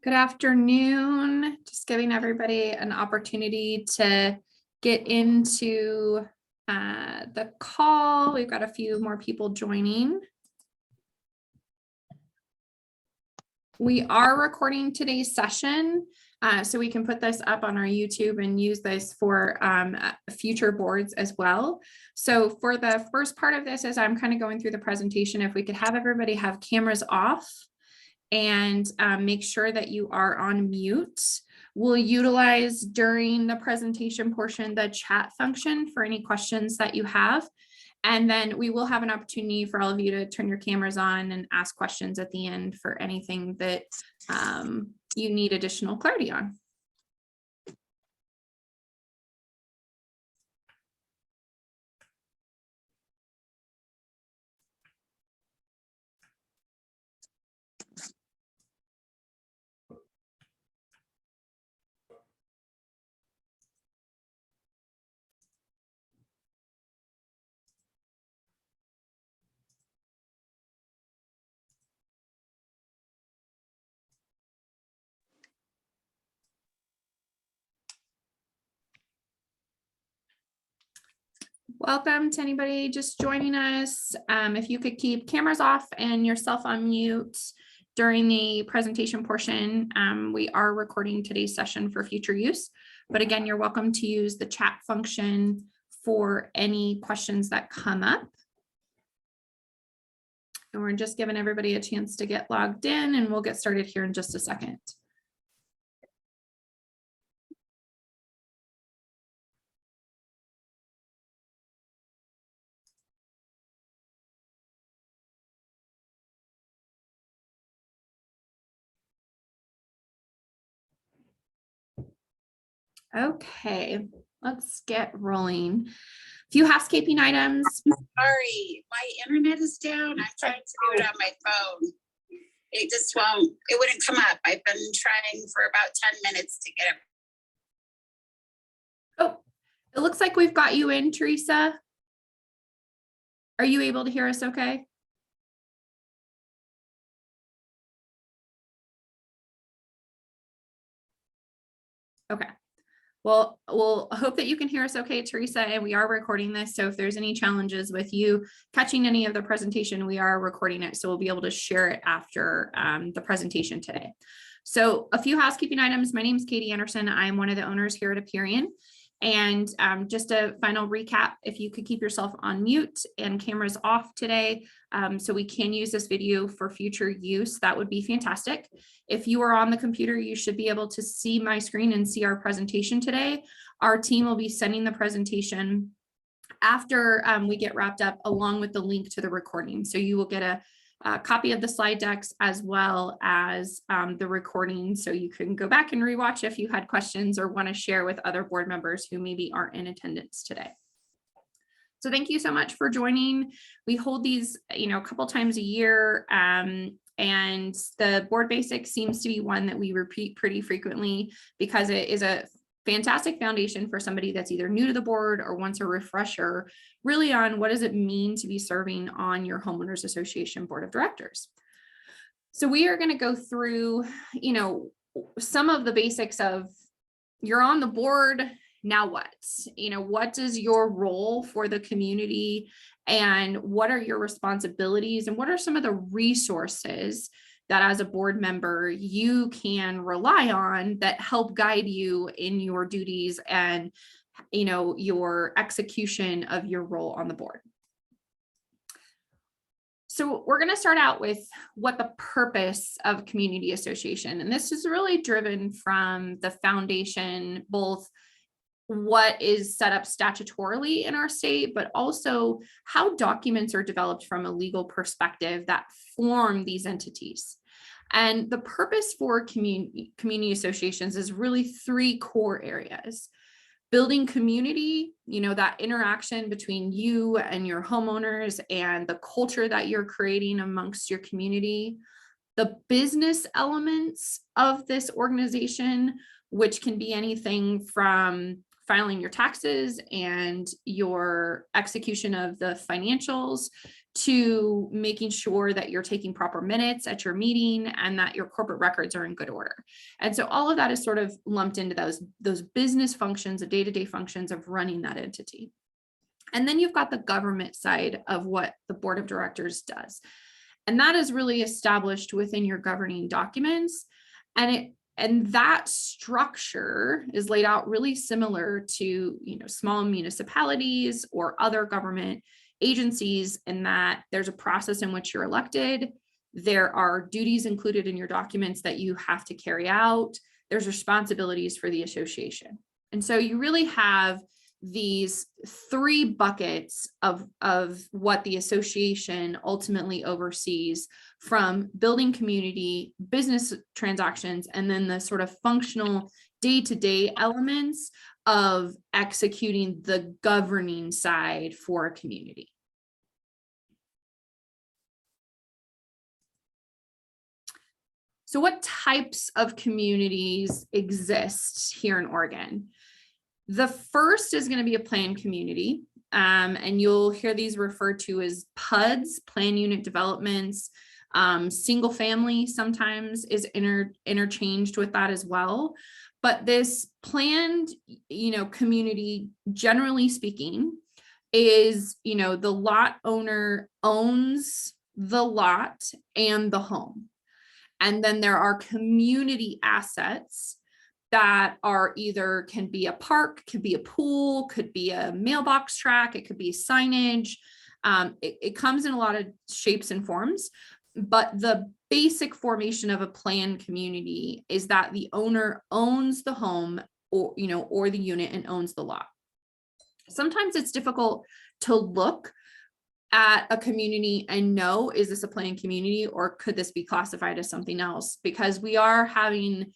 Good afternoon. Just giving everybody an opportunity to get into the call. We've got a few more people joining. We are recording today's session, so we can put this up on our YouTube and use this for future boards as well. So for the first part of this, as I'm kind of going through the presentation, if we could have everybody have cameras off and make sure that you are on mute. We'll utilize during the presentation portion the chat function for any questions that you have. And then we will have an opportunity for all of you to turn your cameras on and ask questions at the end for anything that you need additional clarity on. Welcome to anybody just joining us. If you could keep cameras off and yourself on mute during the presentation portion, we are recording today's session for future use. But again, you're welcome to use the chat function for any questions that come up. And we're just giving everybody a chance to get logged in, and we'll get started here in just a second. Okay, let's get rolling. A few housekeeping items. Sorry, my internet is down. I'm trying to do it on my phone. It just won't, it wouldn't come up. I've been trying for about 10 minutes to get it. Oh, it looks like we've got you in, Teresa. Are you able to hear us okay? Okay. Well, we'll hope that you can hear us okay, Teresa, and we are recording this. So if there's any challenges with you catching any of the presentation, we are recording it. So we'll be able to share it after the presentation today. So a few housekeeping items. My name is Katie Anderson. I'm one of the owners here at Aperion. And just a final recap, if you could keep yourself on mute and cameras off today, so we can use this video for future use, that would be fantastic. If you are on the computer, you should be able to see my screen and see our presentation today. Our team will be sending the presentation after we get wrapped up, along with the link to the recording. So you will get a copy of the slide decks as well as the recording, so you can go back and rewatch if you had questions or want to share with other board members who maybe aren't in attendance today. So thank you so much for joining. We hold these, a couple times a year, and the board basics seems to be one that we repeat pretty frequently because it is a fantastic foundation for somebody that's either new to the board or wants a refresher really on what does it mean to be serving on your homeowners association board of directors. So we are going to go through, some of the basics of you're on the board. Now what? What is your role for the community, and what are your responsibilities, and what are some of the resources that as a board member you can rely on that help guide you in your duties and your execution of your role on the board. So we're going to start out with what the purpose of community association, and this is really driven from the foundation, both what is set up statutorily in our state, but also how documents are developed from a legal perspective that form these entities. And the purpose for community associations is really three core areas: building community, that interaction between you and your homeowners and the culture that you're creating amongst your community; the business elements of this organization, which can be anything from filing your taxes and your execution of the financials, to making sure that you're taking proper minutes at your meeting and that your corporate records are in good order. And so all of that is sort of lumped into those business functions, the day-to-day functions of running that entity. And then you've got the government side of what the board of directors does. And that is really established within your governing documents. And that structure is laid out really similar to, small municipalities or other government agencies, in that there's a process in which you're elected. There are duties included in your documents that you have to carry out. There's responsibilities for the association. And so you really have these three buckets of what the association ultimately oversees, from building community, business transactions, and then the sort of functional day-to-day elements of executing the governing side for a community. So what types of communities exist here in Oregon? The first is going to be a planned community, and you'll hear these referred to as PUDs, plan unit developments. Single family sometimes is interchanged with that as well. But this planned, community, generally speaking, is, the lot owner owns the lot and the home. And then there are community assets that are either can be a park, could be a pool, could be a mailbox track, it could be signage. It comes in a lot of shapes and forms, but the basic formation of a planned community is that the owner owns the home or the unit and owns the lot. Sometimes it's difficult to look at a community and know, is this a planned community or could this be classified as something else? Because we are having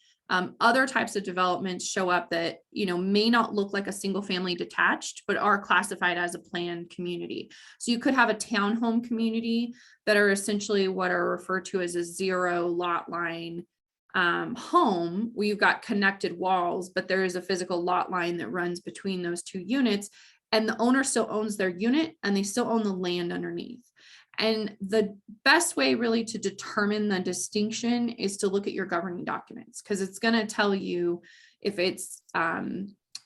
other types of developments show up that, may not look like a single family detached, but are classified as a planned community. So you could have a townhome community that are essentially what are referred to as a zero lot line home, where you've got connected walls, but there is a physical lot line that runs between those two units, and the owner still owns their unit and they still own the land underneath. And the best way really to determine the distinction is to look at your governing documents, because it's going to tell you if it's,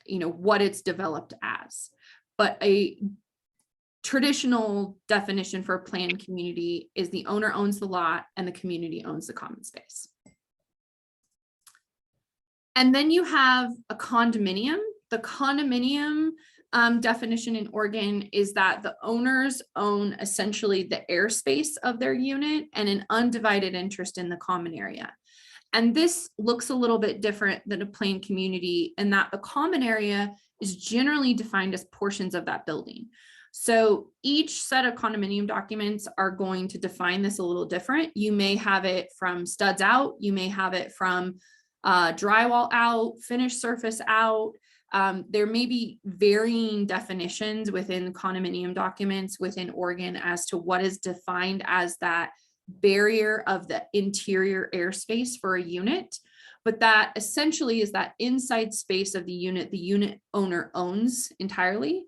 what it's developed as. But a traditional definition for a planned community is the owner owns the lot and the community owns the common space. And then you have a condominium. The condominium definition in Oregon is that the owners own essentially the airspace of their unit and an undivided interest in the common area. And this looks a little bit different than a planned community in that the common area is generally defined as portions of that building. So each set of condominium documents are going to define this a little different. You may have it from studs out, you may have it from drywall out, finished surface out. There may be varying definitions within condominium documents within Oregon as to what is defined as that barrier of the interior airspace for a unit, but that essentially is that inside space of the unit owner owns entirely.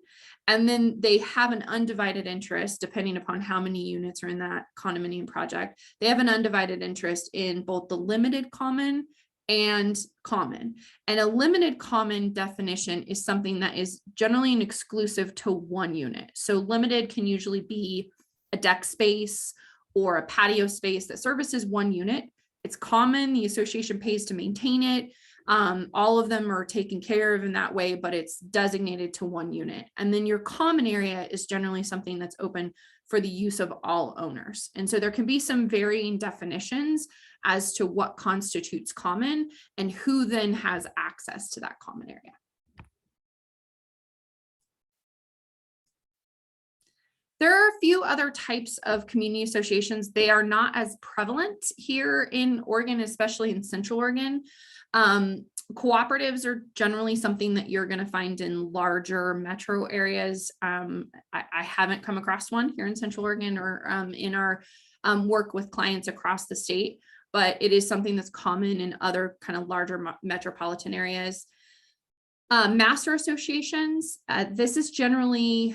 And then they have an undivided interest, depending upon how many units are in that condominium project. They have an undivided interest in both the limited common and common. And a limited common definition is something that is generally an exclusive to one unit. So limited can usually be a deck space or a patio space that services one unit. It's common, the association pays to maintain it. All of them are taken care of in that way, but it's designated to one unit. And then your common area is generally something that's open for the use of all owners. And so there can be some varying definitions as to what constitutes common and who then has access to that common area. There are a few other types of community associations. They are not as prevalent here in Oregon, especially in Central Oregon. Cooperatives are generally something that you're going to find in larger metro areas. I haven't come across one here in Central Oregon or in our work with clients across the state, but it is something that's common in other kind of larger metropolitan areas. Master associations, this is generally,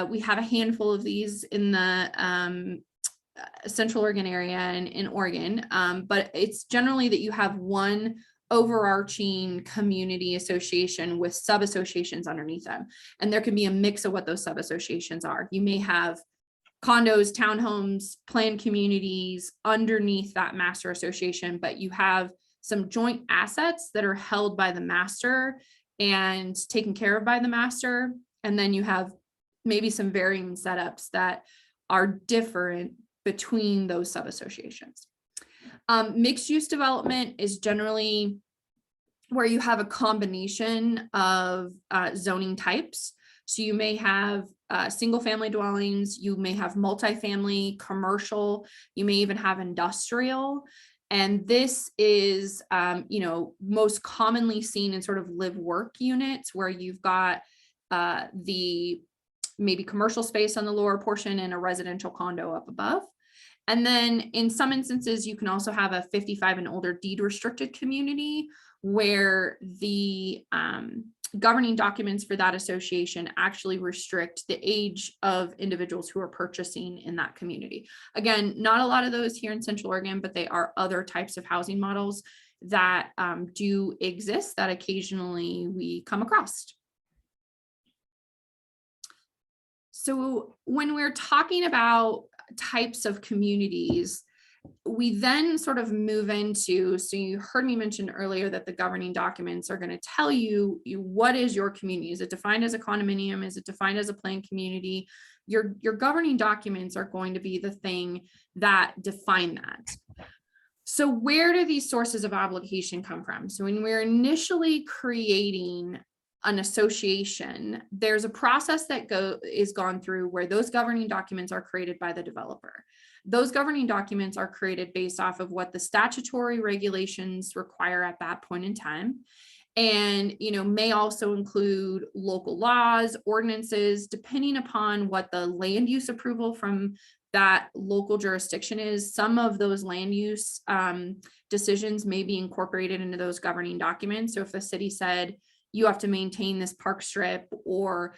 we have a handful of these in the Central Oregon area and in Oregon, but it's generally that you have one overarching community association with sub-associations underneath them. And there can be a mix of what those sub-associations are. You may have condos, townhomes, planned communities underneath that master association, but you have some joint assets that are held by the master and taken care of by the master. And then you have maybe some varying setups that are different between those sub-associations. Mixed use development is generally where you have a combination of zoning types. So you may have single family dwellings, you may have multifamily, commercial, you may even have industrial. And this is, most commonly seen in sort of live work units where you've got the maybe commercial space on the lower portion and a residential condo up above. And then in some instances, you can also have a 55 and older deed restricted community where the governing documents for that association actually restrict the age of individuals who are purchasing in that community. Again, not a lot of those here in Central Oregon, but they are other types of housing models that do exist that occasionally we come across. So when we're talking about types of communities, we then sort of move into, so you heard me mention earlier that the governing documents are going to tell you what is your community. Is it defined as a condominium? Is it defined as a planned community? Your governing documents are going to be the thing that define that. So where do these sources of obligation come from? So when we're initially creating an association, there's a process that is gone through where those governing documents are created by the developer. Those governing documents are created based off of what the statutory regulations require at that point in time. And, may also include local laws, ordinances, depending upon what the land use approval from that local jurisdiction is. Some of those land use decisions may be incorporated into those governing documents. So if the city said, you have to maintain this park strip, or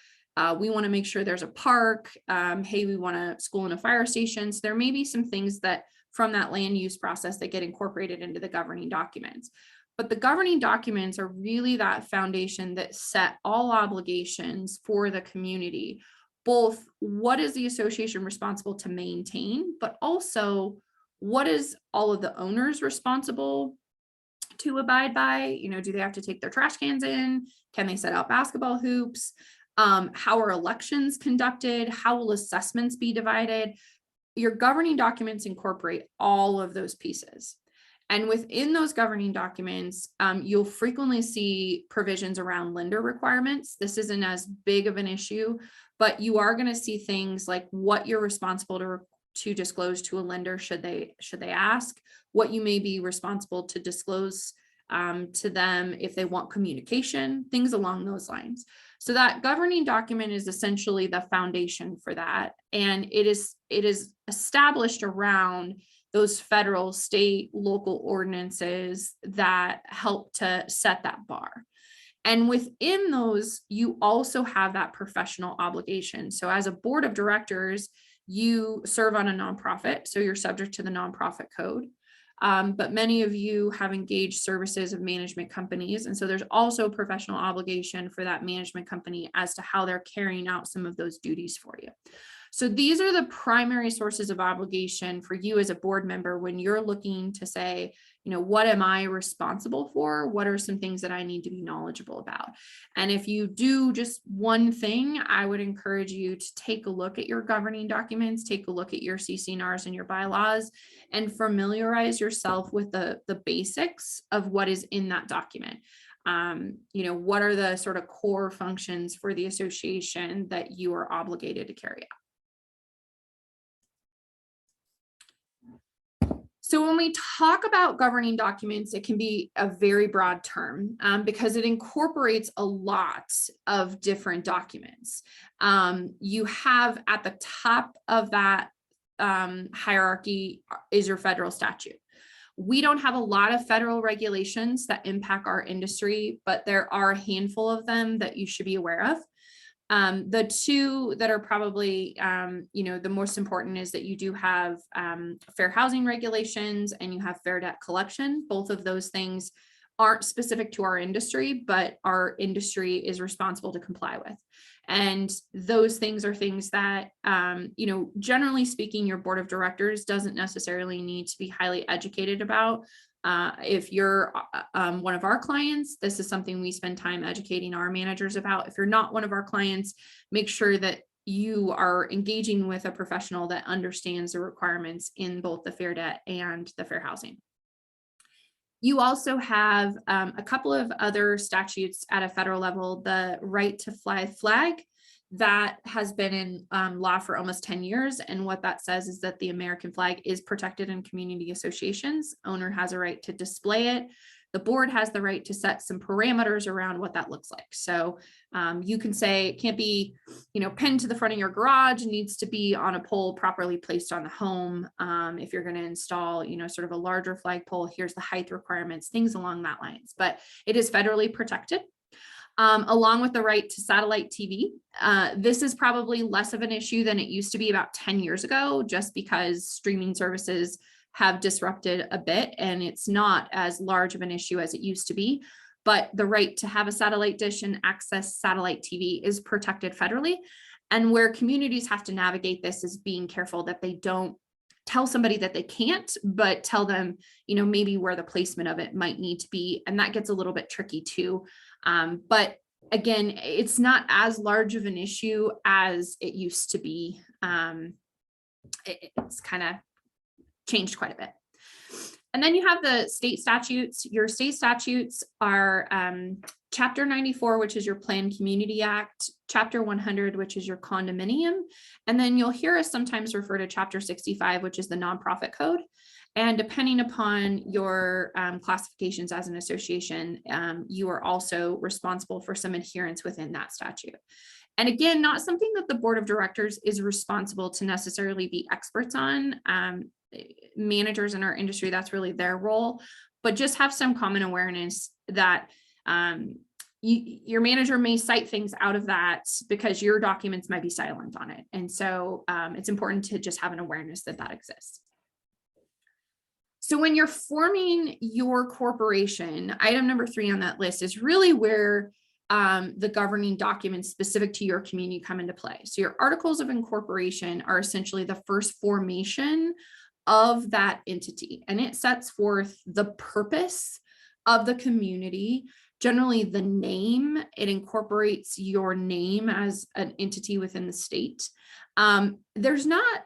we want to make sure there's a park. Hey, we want a school and a fire station. So there may be some things that from that land use process that get incorporated into the governing documents. But the governing documents are really that foundation that set all obligations for the community, both what is the association responsible to maintain, but also what is all of the owners responsible to abide by. Do they have to take their trash cans in? Can they set out basketball hoops? How are elections conducted? How will assessments be divided? Your governing documents incorporate all of those pieces. And within those governing documents, you'll frequently see provisions around lender requirements. This isn't as big of an issue, but you are going to see things like what you're responsible to disclose to a lender should they ask, what you may be responsible to disclose to them if they want communication, things along those lines. So that governing document is essentially the foundation for that. And it is established around those federal, state, local ordinances that help to set that bar. And within those, you also have that professional obligation. So as a board of directors, you serve on a nonprofit, so you're subject to the nonprofit code. But many of you have engaged services of management companies. And so there's also a professional obligation for that management company as to how they're carrying out some of those duties for you. So these are the primary sources of obligation for you as a board member when you're looking to say, what am I responsible for? What are some things that I need to be knowledgeable about? And if you do just one thing, I would encourage you to take a look at your governing documents, take a look at your CC&Rs and your bylaws, and familiarize yourself with the basics of what is in that document. What are the sort of core functions for the association that you are obligated to carry out? So when we talk about governing documents, it can be a very broad term because it incorporates a lot of different documents. You have at the top of that hierarchy is your federal statute. We don't have a lot of federal regulations that impact our industry, but there are a handful of them that you should be aware of. The two that are probably, the most important is that you do have fair housing regulations and you have fair debt collection. Both of those things aren't specific to our industry, but our industry is responsible to comply with. And those things are things that, generally speaking, your board of directors doesn't necessarily need to be highly educated about. If you're one of our clients, this is something we spend time educating our managers about. If you're not one of our clients, make sure that you are engaging with a professional that understands the requirements in both the fair debt and the fair housing. You also have a couple of other statutes at a federal level, the right to fly flag. That has been in law for almost 10 years. And what that says is that the American flag is protected in community associations. Owner has a right to display it. The board has the right to set some parameters around what that looks like. So you can say it can't be, pinned to the front of your garage. It needs to be on a pole properly placed on the home. If you're going to install, sort of a larger flagpole, here's the height requirements, things along that lines. But it is federally protected. Along with the right to satellite TV. This is probably less of an issue than it used to be about 10 years ago, just because streaming services have disrupted a bit and it's not as large of an issue as it used to be. But the right to have a satellite dish and access satellite TV is protected federally. And where communities have to navigate this is being careful that they don't tell somebody that they can't, but tell them, maybe where the placement of it might need to be. And that gets a little bit tricky too. But again, it's not as large of an issue as it used to be. It's kind of changed quite a bit. And then you have the state statutes. Your state statutes are Chapter 94, which is your Planned Community Act, Chapter 100, which is your condominium. And then you'll hear us sometimes refer to Chapter 65, which is the nonprofit code. And depending upon your classifications as an association, you are also responsible for some adherence within that statute. And again, not something that the board of directors is responsible to necessarily be experts on. Managers in our industry, that's really their role, but just have some common awareness that your manager may cite things out of that because your documents might be silent on it. And so it's important to just have an awareness that that exists. So when you're forming your corporation, item number 3 on that list is really where the governing documents specific to your community come into play. So your articles of incorporation are essentially the first formation of that entity, and it sets forth the purpose of the community, generally the name. It incorporates your name as an entity within the state. There's not,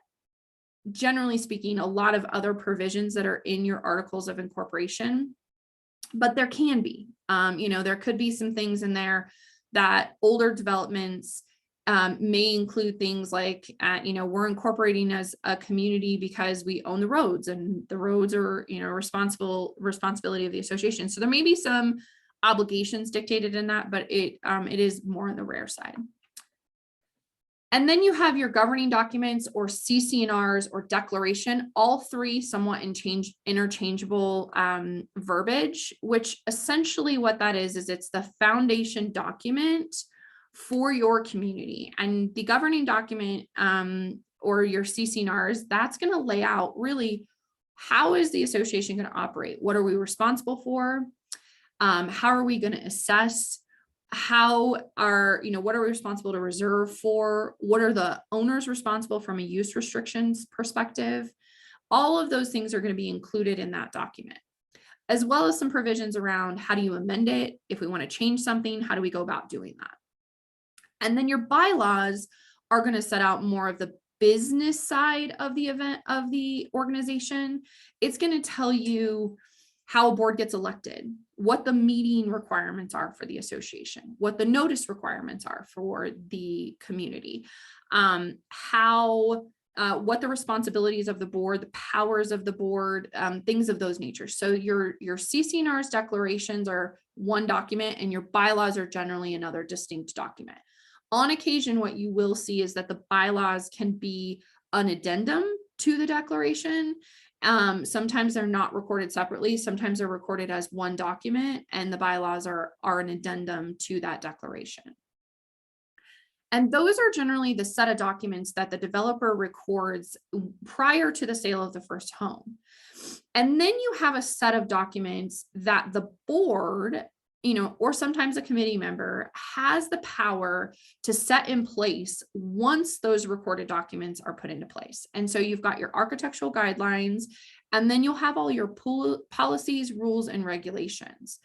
generally speaking, a lot of other provisions that are in your articles of incorporation, but there can be. There could be some things in there that older developments may include things like, we're incorporating as a community because we own the roads, and the roads are, responsibility of the association. So there may be some obligations dictated in that, but it is more on the rare side. And then you have your governing documents or CC&Rs or declaration, all three somewhat interchangeable verbiage, which essentially what that is it's the foundation document for your community. And the governing document or your CC&Rs, that's going to lay out really how is the association going to operate? What are we responsible for? How are we going to assess? What are we responsible to reserve for? What are the owners responsible from a use restrictions perspective? All of those things are going to be included in that document, as well as some provisions around how do you amend it? If we want to change something, how do we go about doing that? And then your bylaws are going to set out more of the business side of the event of the organization. It's going to tell you how a board gets elected, what the meeting requirements are for the association, what the notice requirements are for the community, what the responsibilities of the board, the powers of the board, things of those nature. So your CC&Rs declarations are one document, and your bylaws are generally another distinct document. On occasion, what you will see is that the bylaws can be an addendum to the declaration. Sometimes they're not recorded separately. Sometimes they're recorded as one document, and the bylaws are an addendum to that declaration. And those are generally the set of documents that the developer records prior to the sale of the first home. And then you have a set of documents that the board, or sometimes a committee member, has the power to set in place once those recorded documents are put into place. And so you've got your architectural guidelines, and then you'll have all your policies, rules, and regulations.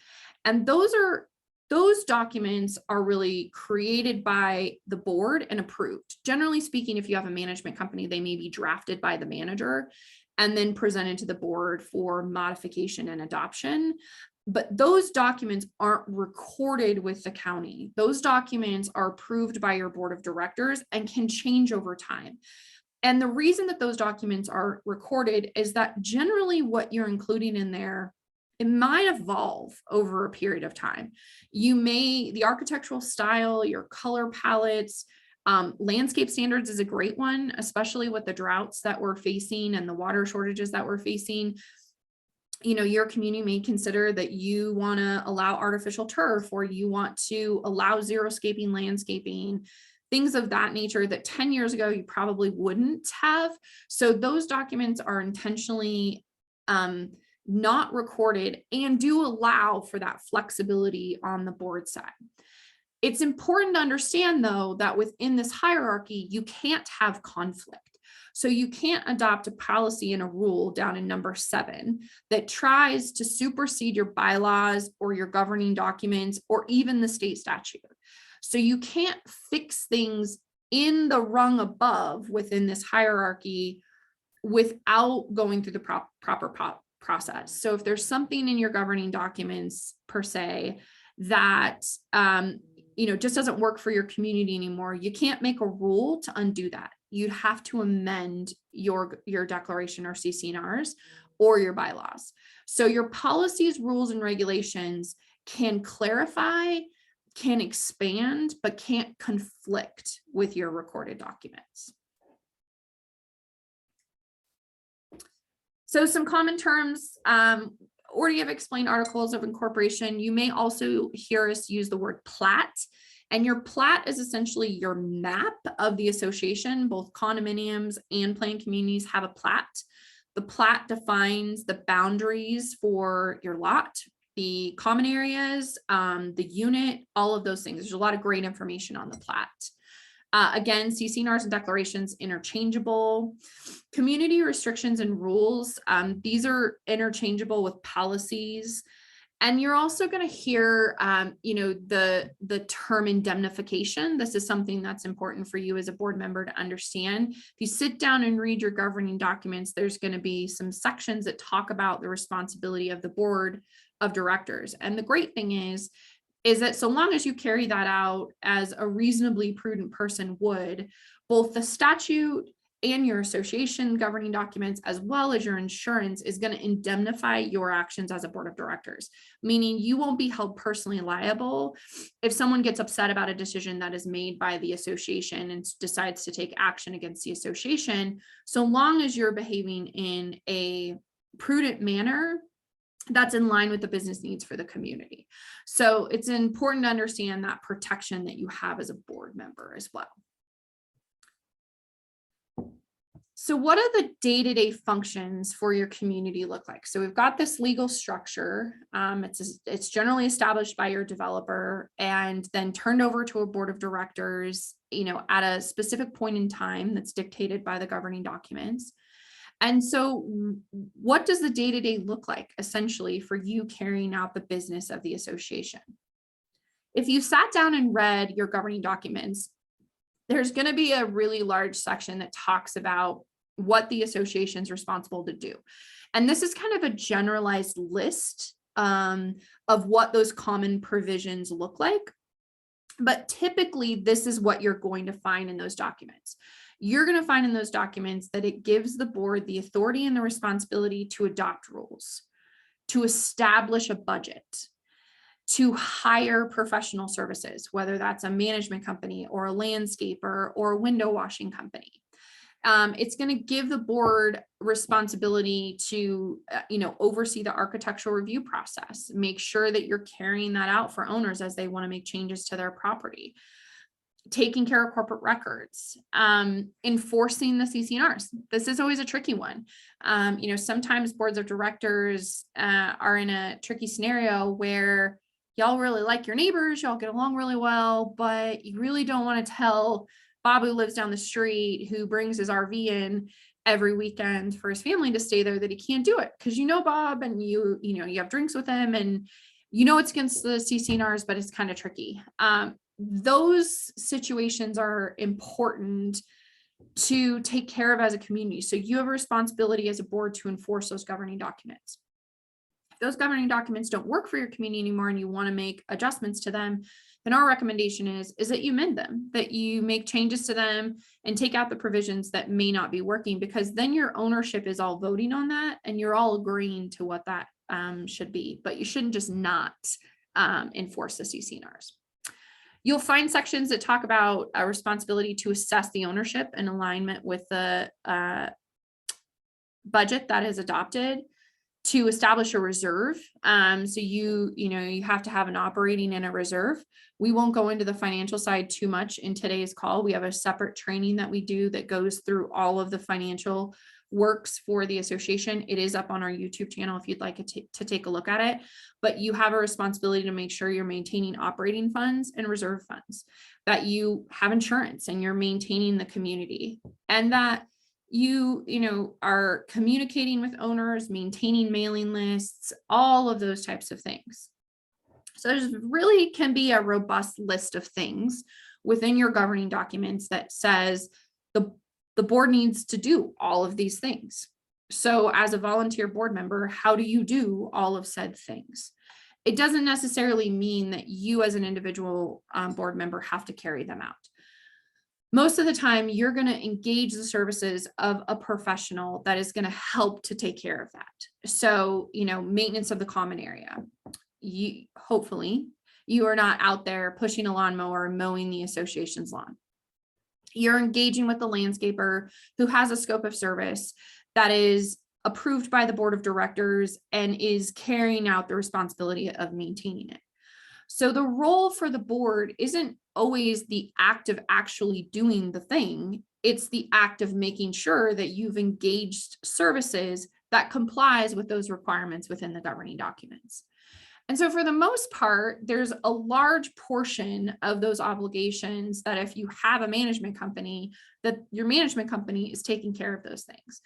And those documents are really created by the board and approved. Generally speaking, if you have a management company, they may be drafted by the manager and then presented to the board for modification and adoption. But those documents aren't recorded with the county. Those documents are approved by your board of directors and can change over time. And the reason that those documents are recorded is that generally what you're including in there, it might evolve over a period of time. The architectural style, your color palettes, landscape standards is a great one, especially with the droughts that we're facing and the water shortages that we're facing. Your community may consider that you want to allow artificial turf, or you want to allow xeriscaping landscaping, things of that nature that 10 years ago you probably wouldn't have. So those documents are intentionally not recorded and do allow for that flexibility on the board side. It's important to understand, though, that within this hierarchy, you can't have conflict. So you can't adopt a policy and a rule down in number 7 that tries to supersede your bylaws or your governing documents or even the state statute. So you can't fix things in the rung above within this hierarchy without going through the proper process. So if there's something in your governing documents per se that just doesn't work for your community anymore, you can't make a rule to undo that. You'd have to amend your declaration or CC&Rs or your bylaws. So your policies, rules, and regulations can clarify, can expand, but can't conflict with your recorded documents. So some common terms, already have explained articles of incorporation. You may also hear us use the word plat, and your plat is essentially your map of the association. Both condominiums and planned communities have a plat. The plat defines the boundaries for your lot, the common areas, the unit, all of those things. There's a lot of great information on the plat. Again, CC&Rs and declarations interchangeable. Community restrictions and rules, these are interchangeable with policies. And you're also going to hear, the term indemnification. This is something that's important for you as a board member to understand. If you sit down and read your governing documents, there's going to be some sections that talk about the responsibility of the board of directors. And the great thing is that so long as you carry that out as a reasonably prudent person would, both the statute and your association governing documents, as well as your insurance, is going to indemnify your actions as a board of directors, meaning you won't be held personally liable if someone gets upset about a decision that is made by the association and decides to take action against the association. So long as you're behaving in a prudent manner that's in line with the business needs for the community. So it's important to understand that protection that you have as a board member as well. So what do the day-to-day functions for your community look like? So we've got this legal structure. It's generally established by your developer and then turned over to a board of directors, at a specific point in time that's dictated by the governing documents. And so what does the day-to-day look like essentially for you carrying out the business of the association? If you sat down and read your governing documents, there's going to be a really large section that talks about what the association is responsible to do. And this is kind of a generalized list of what those common provisions look like. But typically, this is what you're going to find in those documents. You're going to find in those documents that it gives the board the authority and the responsibility to adopt rules, to establish a budget, to hire professional services, whether that's a management company or a landscaper or a window washing company. It's going to give the board responsibility to, oversee the architectural review process, make sure that you're carrying that out for owners as they want to make changes to their property, taking care of corporate records, enforcing the CC&Rs. This is always a tricky one. Sometimes boards of directors are in a tricky scenario where y'all really like your neighbors, y'all get along really well, but you really don't want to tell Bob, who lives down the street, who brings his RV in every weekend for his family to stay there, that he can't do it because Bob, and you have drinks with him, and it's against the CC&Rs, but it's kind of tricky. Those situations are important to take care of as a community. So you have a responsibility as a board to enforce those governing documents. If those governing documents don't work for your community anymore and you want to make adjustments to them, then our recommendation is that you amend them, that you make changes to them and take out the provisions that may not be working, because then your ownership is all voting on that and you're all agreeing to what that should be, but you shouldn't just not enforce the CC&Rs. You'll find sections that talk about a responsibility to assess the ownership in alignment with the budget that is adopted, to establish a reserve. So you have to have an operating and a reserve. We won't go into the financial side too much in today's call. We have a separate training that we do that goes through all of the financial works for the association. It is up on our YouTube channel if you'd like to take a look at it, but you have a responsibility to make sure you're maintaining operating funds and reserve funds, that you have insurance and you're maintaining the community, and that you are communicating with owners, maintaining mailing lists, all of those types of things. So there's really can be a robust list of things within your governing documents that says the board needs to do all of these things. So as a volunteer board member, how do you do all of said things? It doesn't necessarily mean that you as an individual board member have to carry them out. Most of the time, you're going to engage the services of a professional that is going to help to take care of that. So, maintenance of the common area. Hopefully, you are not out there pushing a lawnmower and mowing the association's lawn. You're engaging with the landscaper who has a scope of service that is approved by the board of directors and is carrying out the responsibility of maintaining it. So the role for the board isn't always the act of actually doing the thing. It's the act of making sure that you've engaged services that complies with those requirements within the governing documents. And so for the most part, there's a large portion of those obligations that if you have a management company, that your management company is taking care of those things.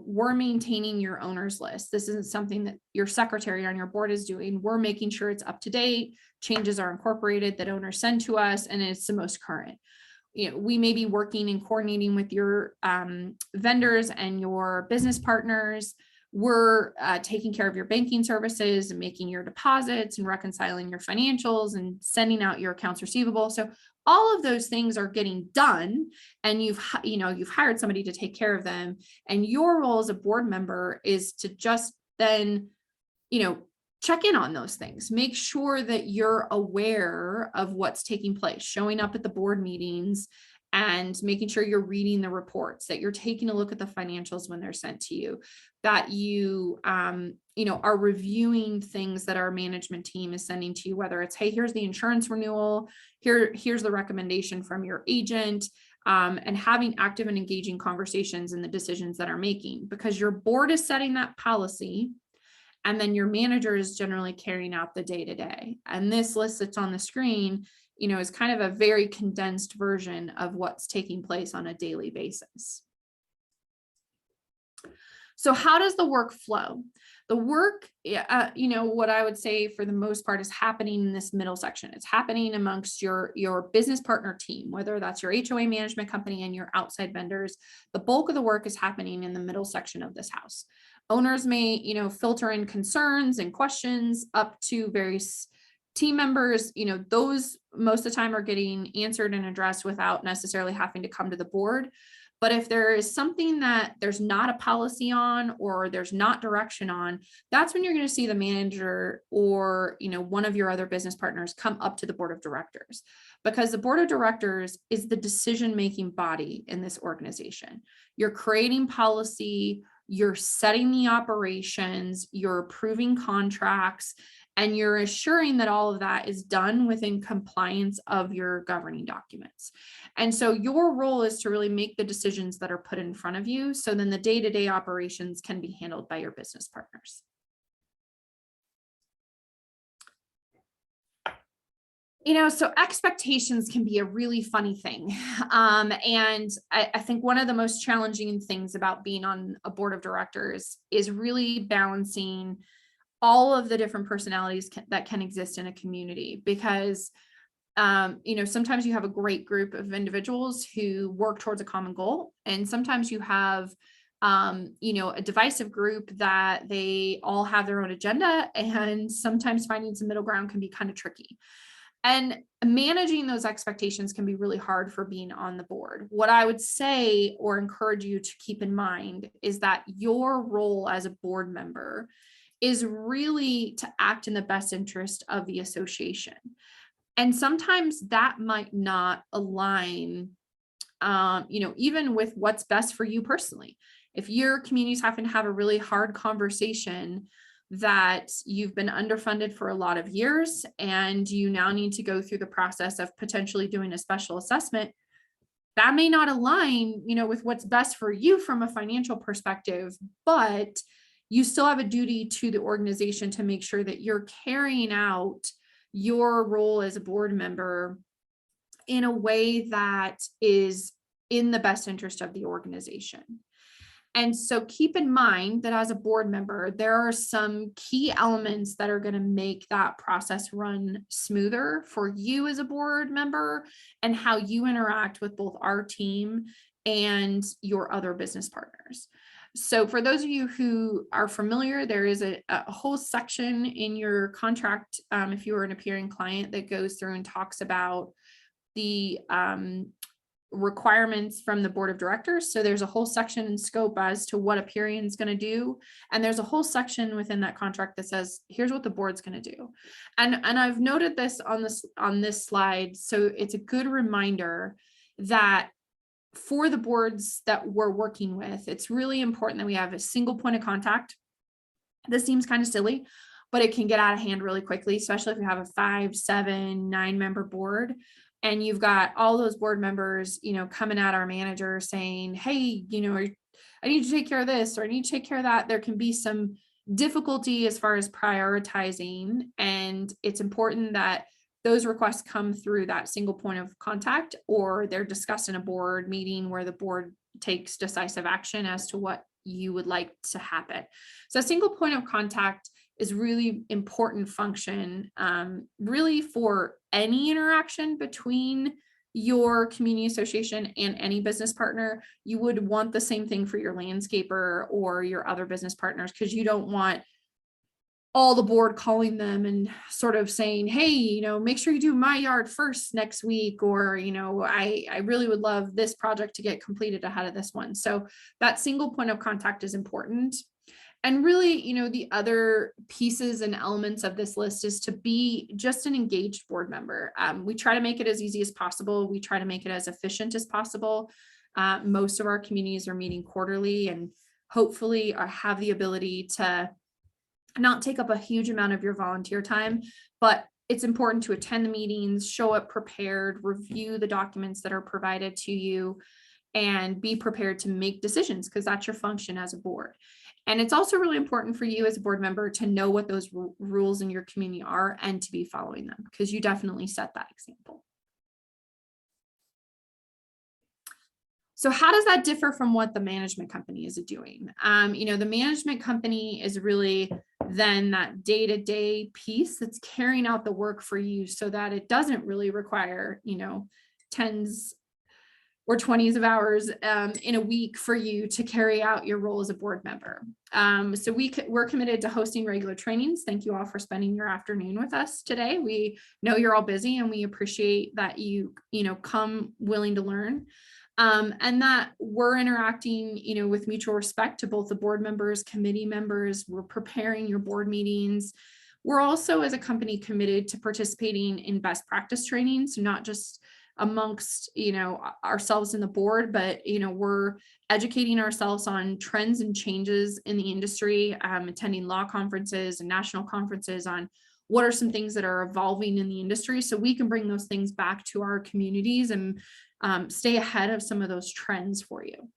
We're maintaining your owner's list. This isn't something that your secretary on your board is doing. We're making sure it's up to date, changes are incorporated, that owners send to us, and it's the most current. We may be working and coordinating with your vendors and your business partners. We're taking care of your banking services and making your deposits and reconciling your financials and sending out your accounts receivable. So all of those things are getting done, and you've hired somebody to take care of them. And your role as a board member is to just then, check in on those things, make sure that you're aware of what's taking place, showing up at the board meetings and making sure you're reading the reports, that you're taking a look at the financials when they're sent to you, that you, are reviewing things that our management team is sending to you, whether it's, hey, here's the insurance renewal, here's the recommendation from your agent, and having active and engaging conversations in the decisions that are making, because your board is setting that policy. And then your manager is generally carrying out the day-to-day. And this list that's on the screen, is kind of a very condensed version of what's taking place on a daily basis. So how does the work flow? The work, what I would say for the most part is happening in this middle section. It's happening amongst your business partner team, whether that's your HOA management company and your outside vendors. The bulk of the work is happening in the middle section of this house. Owners may, filter in concerns and questions up to various team members. Those most of the time are getting answered and addressed without necessarily having to come to the board. But if there is something that there's not a policy on, or there's not direction on, that's when you're going to see the manager or, one of your other business partners come up to the board of directors, because the board of directors is the decision-making body in this organization. You're creating policy, you're setting the operations, you're approving contracts, and you're assuring that all of that is done within compliance of your governing documents. And so your role is to really make the decisions that are put in front of you, so then the day-to-day operations can be handled by your business partners. So expectations can be a really funny thing. And I think one of the most challenging things about being on a board of directors is really balancing all of the different personalities that can exist in a community, because sometimes you have a great group of individuals who work towards a common goal, and sometimes you have a divisive group that they all have their own agenda, and sometimes finding some middle ground can be kind of tricky. And managing those expectations can be really hard for being on the board. What I would say or encourage you to keep in mind is that your role as a board member is really to act in the best interest of the association. And sometimes that might not align, even with what's best for you personally. If your communities happen to have a really hard conversation that you've been underfunded for a lot of years, and you now need to go through the process of potentially doing a special assessment, that may not align, with what's best for you from a financial perspective, but you still have a duty to the organization to make sure that you're carrying out your role as a board member in a way that is in the best interest of the organization. And so keep in mind that as a board member, there are some key elements that are going to make that process run smoother for you as a board member, and how you interact with both our team and your other business partners. So for those of you who are familiar, there is a whole section in your contract, if you are an Aperion client, that goes through and talks about the requirements from the board of directors. So there's a whole section in scope as to what Aperion is going to do. And there's a whole section within that contract that says, here's what the board's going to do. And I've noted this on this slide. So it's a good reminder that for the boards that we're working with, it's really important that we have a single point of contact. This seems kind of silly, but it can get out of hand really quickly, especially if you have a 5, 7, 9 member board. And you've got all those board members, coming at our manager saying, hey, I need to take care of this, or I need to take care of that. There can be some difficulty as far as prioritizing. And it's important that those requests come through that single point of contact, or they're discussed in a board meeting where the board takes decisive action as to what you would like to happen. So a single point of contact is really important function, really for any interaction between your community association and any business partner. You would want the same thing for your landscaper or your other business partners, because you don't want all the board calling them and sort of saying, hey, make sure you do my yard first next week, or, I really would love this project to get completed ahead of this one. So that single point of contact is important. And really, the other pieces and elements of this list is to be just an engaged board member. We try to make it as easy as possible. We try to make it as efficient as possible. Most of our communities are meeting quarterly, and hopefully have the ability to not take up a huge amount of your volunteer time, but it's important to attend the meetings, show up prepared, review the documents that are provided to you, and be prepared to make decisions, because that's your function as a board. And it's also really important for you as a board member to know what those rules in your community are and to be following them, because you definitely set that example. So how does that differ from what the management company is doing? The management company is really then that day-to-day piece that's carrying out the work for you, so that it doesn't really require, tens or 20s of hours in a week for you to carry out your role as a board member. So we're committed to hosting regular trainings. Thank you all for spending your afternoon with us today. We know you're all busy, and we appreciate that you come willing to learn. And that we're interacting, with mutual respect to both the board members, committee members. We're preparing your board meetings. We're also, as a company, committed to participating in best practice training. So not just amongst, ourselves in the board, but, we're educating ourselves on trends and changes in the industry, attending law conferences and national conferences on what are some things that are evolving in the industry, so we can bring those things back to our communities and stay ahead of some of those trends for you.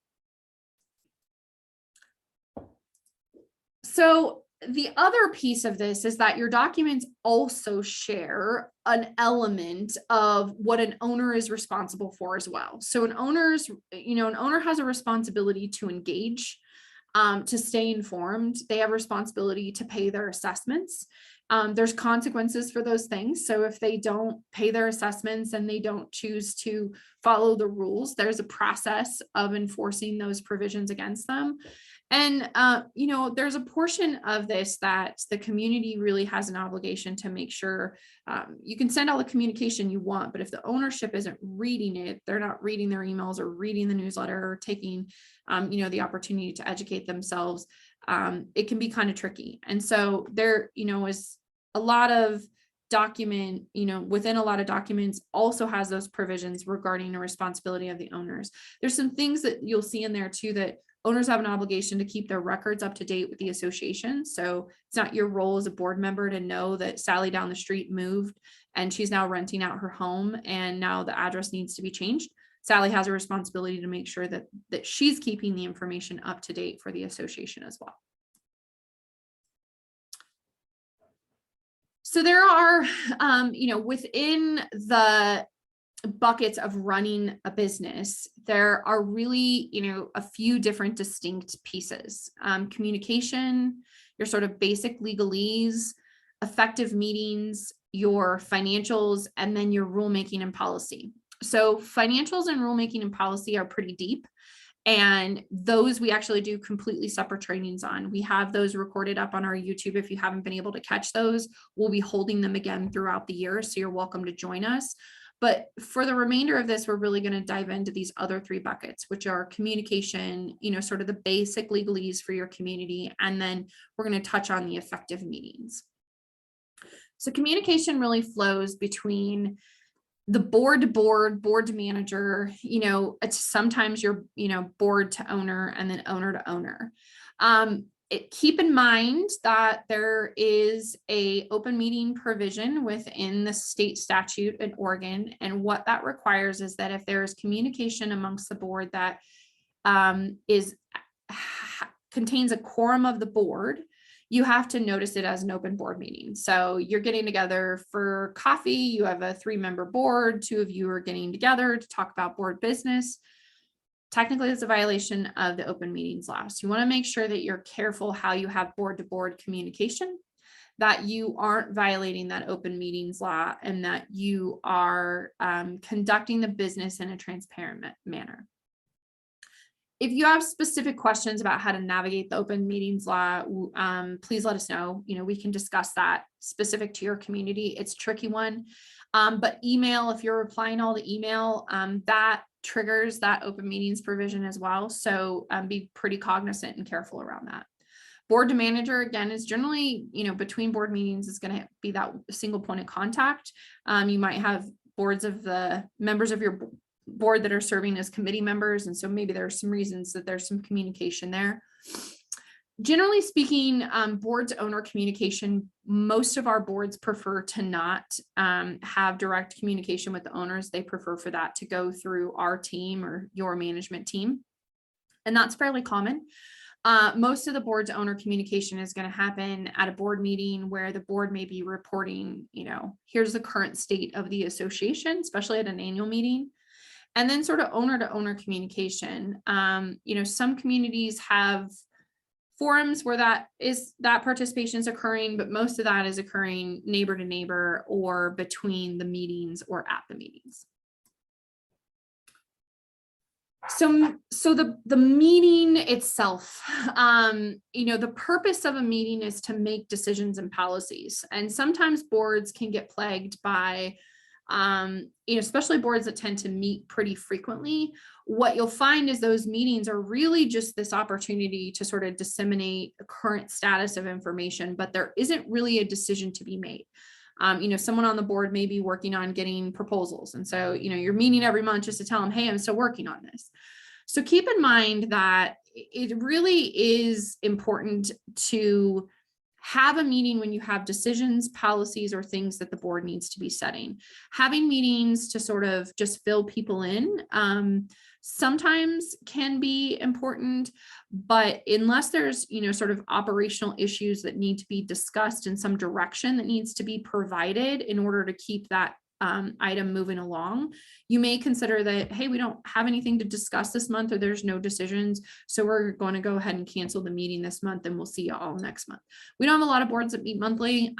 So the other piece of this is that your documents also share an element of what an owner is responsible for as well. So an owner has a responsibility to engage, to stay informed. They have a responsibility to pay their assessments. There's consequences for those things. So if they don't pay their assessments and they don't choose to follow the rules, there's a process of enforcing those provisions against them. And, there's a portion of this that the community really has an obligation to make sure. You can send all the communication you want, but if the ownership isn't reading it, they're not reading their emails or reading the newsletter or taking, the opportunity to educate themselves, it can be kind of tricky. And so there, is a lot of document, within a lot of documents also has those provisions regarding the responsibility of the owners. There's some things that you'll see in there too, that owners have an obligation to keep their records up to date with the association. So it's not your role as a board member to know that Sally down the street moved and she's now renting out her home and now the address needs to be changed. Sally has a responsibility to make sure that she's keeping the information up to date for the association as well. So there are, within the buckets of running a business, there are really, a few different distinct pieces. Communication, your sort of basic legalese, effective meetings, your financials, and then your rulemaking and policy. So financials and rulemaking and policy are pretty deep. And those we actually do completely separate trainings on. We have those recorded up on our YouTube. If you haven't been able to catch those, we'll be holding them again throughout the year. So you're welcome to join us. But for the remainder of this, we're really going to dive into these other three buckets, which are communication, sort of the basic legalese for your community. And then we're going to touch on the effective meetings. So communication really flows between the board to manager, it's sometimes you're, board to owner and then owner to owner. Keep in mind that there is a open meeting provision within the state statute in Oregon. And what that requires is that if there is communication amongst the board that contains a quorum of the board, you have to notice it as an open board meeting. So you're getting together for coffee, you have a 3-member board, 2 of you are getting together to talk about board business. Technically, it's a violation of the open meetings law. So you want to make sure that you're careful how you have board to board communication, that you aren't violating that open meetings law, and that you are conducting the business in a transparent manner. If you have specific questions about how to navigate the open meetings law, please let us know. We can discuss that specific to your community. It's a tricky one, but email, if you're replying all the email, that triggers that open meetings provision as well. So be pretty cognizant and careful around that. Board to manager, again, is generally, between board meetings is going to be that single point of contact. You might have boards of the members of your board that are serving as committee members. And so maybe there are some reasons that there's some communication there. Generally speaking, board to owner communication, most of our boards prefer to not have direct communication with the owners. They prefer for that to go through our team or your management team. And that's fairly common. Most of the board to owner communication is going to happen at a board meeting where the board may be reporting, here's the current state of the association, especially at an annual meeting. And then sort of owner to owner communication. Some communities have forums where that participation is occurring, but most of that is occurring neighbor to neighbor or between the meetings or at the meetings. So the meeting itself, the purpose of a meeting is to make decisions and policies. And sometimes boards can get plagued by especially boards that tend to meet pretty frequently, what you'll find is those meetings are really just this opportunity to sort of disseminate a current status of information, but there isn't really a decision to be made. Someone on the board may be working on getting proposals. And so, you're meeting every month just to tell them, hey, I'm still working on this. So keep in mind that it really is important to have a meeting when you have decisions, policies, or things that the board needs to be setting. Having meetings to sort of just fill people in sometimes can be important, but unless there's, sort of operational issues that need to be discussed in some direction that needs to be provided in order to keep that item moving along, you may consider that, hey, we don't have anything to discuss this month, or there's no decisions, so we're going to go ahead and cancel the meeting this month, and we'll see you all next month. We don't have a lot of boards that meet monthly.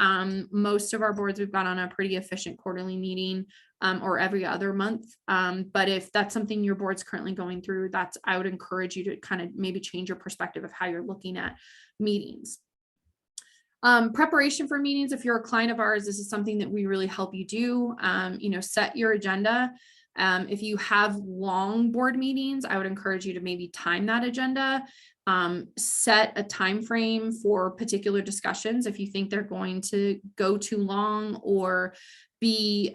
Most of our boards, we've got on a pretty efficient quarterly meeting, or every other month. But if that's something your board's currently going through, I would encourage you to kind of maybe change your perspective of how you're looking at meetings. Preparation for meetings. If you're a client of ours, this is something that we really help you do. Set your agenda. If you have long board meetings, I would encourage you to maybe time that agenda. Set a time frame for particular discussions. If you think they're going to go too long or be